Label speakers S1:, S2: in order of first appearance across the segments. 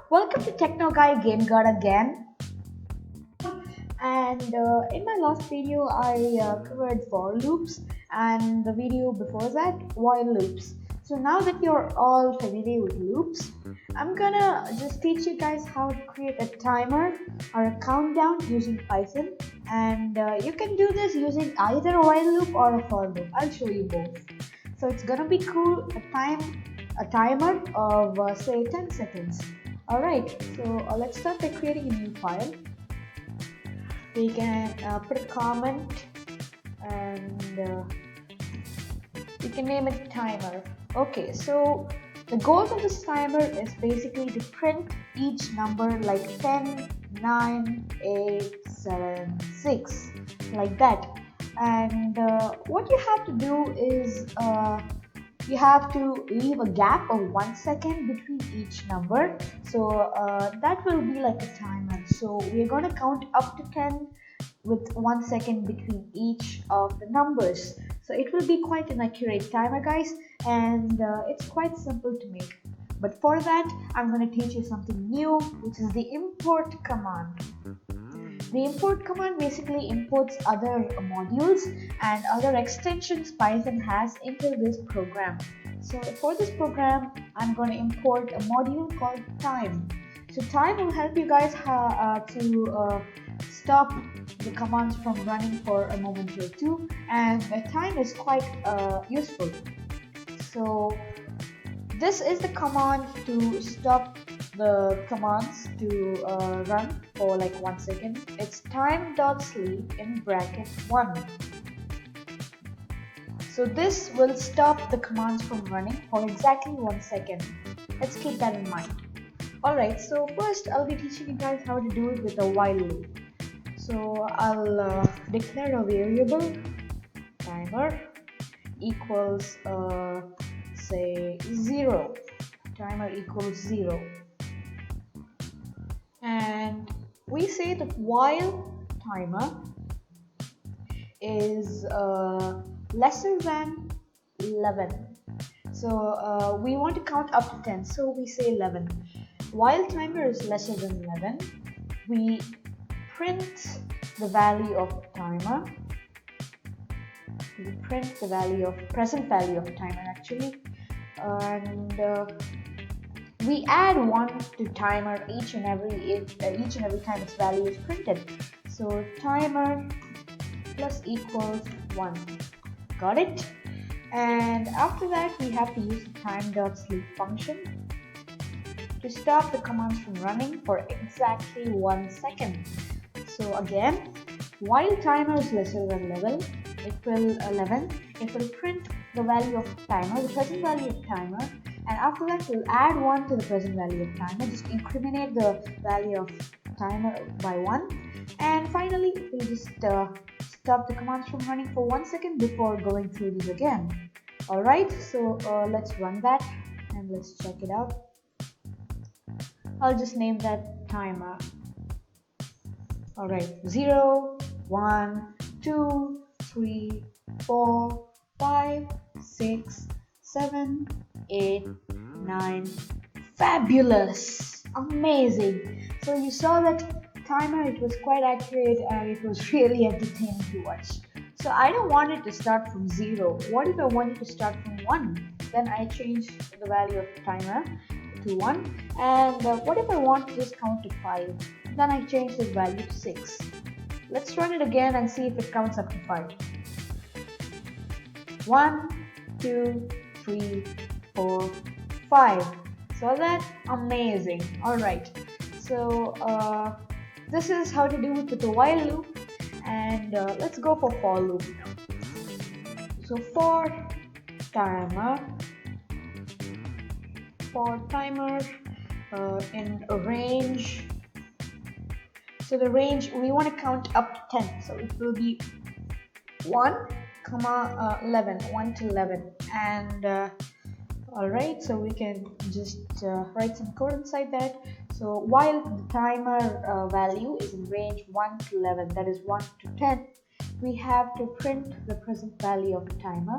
S1: Welcome to Techno Guy Game Guard again. And in my last video, I covered for loops, and the video before that, while loops. So now that you're all familiar with loops, I'm gonna just teach you guys how to create a timer or a countdown using Python. And you can do this using either a while loop or a for loop. I'll show you both. So it's gonna be cool. A timer of say 10 seconds. Alright, so let's start by creating a new file. We can put a comment and we can name it timer. Okay, so the goal of this timer is basically to print each number like 10, 9, 8, 7, 6, like that. And what you have to do is you have to leave a gap of 1 second between each number, so that will be like a timer. So we're going to count up to 10 with 1 second between each of the numbers, so it will be quite an accurate timer, guys, and it's quite simple to make. But for that, I'm going to teach you something new, which is the import command. The import command basically imports other modules and other extensions Python has into this program. So for this program, I'm going to import a module called time. So time will help you guys to stop the commands from running for a moment or two, and the time is quite useful. So this is the command to stop the commands to run for like 1 second. It's time.sleep in bracket 1. So this will stop the commands from running for exactly 1 second. Let's keep that in mind. Alright, so first I'll be teaching you guys how to do it with a while loop. So I'll declare a variable timer equals say 0. Timer equals 0. And we say that while timer is lesser than 11. So we want to count up to 10, so we say 11. While timer is lesser than 11, we print the value of timer. We print the value of present value of timer actually, and we add 1 to timer each and every time its value is printed. So timer plus equals 1. Got it? And after that, we have to use the time.sleep function to stop the commands from running for exactly 1 second. So again, while timer is lesser than 11, it will print the value of timer, the present value of timer, and after that we'll add 1 to the present value of timer, just increment the value of timer by 1, and finally we'll just stop the commands from running for 1 second before going through these again. Alright, so let's run that and let's check it out. I'll just name that timer. Alright, 0, 1, 2, 3, 4, 5, 6, 7, 8, 9. Fabulous! Amazing! So you saw that timer, it was quite accurate and it was really entertaining to watch. So I don't want it to start from 0. What if I want it to start from 1? Then I change the value of the timer to 1. And what if I want to just count to 5? Then I change this value to 6. Let's run it again and see if it counts up to 5. 1, 2, 3, 4, 5. So that's amazing. Alright, so this is how to do it with the while loop, and let's go for loop now. So for timer in a range, so the range we want to count up to 10, so it will be 1 comma 11, 1 to 11, and alright, so we can just write some code inside that. So while the timer value is in range 1 to 11, that is 1 to 10, we have to print the present value of the timer.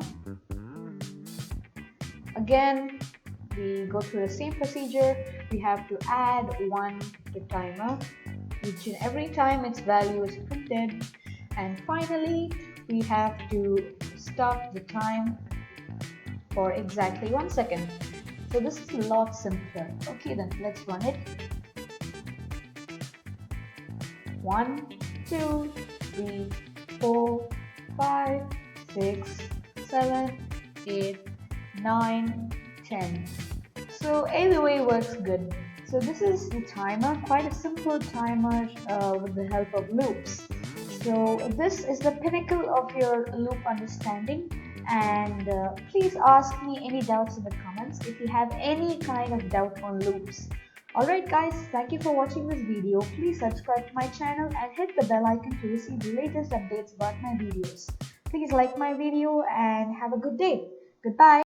S1: Again, we go through the same procedure. We have to add 1 to timer. Each and every time its value is printed. And finally, we have to stop the time for exactly 1 second. So this is a lot simpler. Okay, then let's run it. 1, 2, 3, 4, 5, 6, 7, 8, 9, 10. So either way works good. So this is the timer, quite a simple timer with the help of loops. So this is the pinnacle of your loop understanding, and please ask me any doubts in the comments if you have any kind of doubt on loops. Alright guys, thank you for watching this video. Please subscribe to my channel and hit the bell icon to receive the latest updates about my videos. Please like my video and have a good day. Goodbye.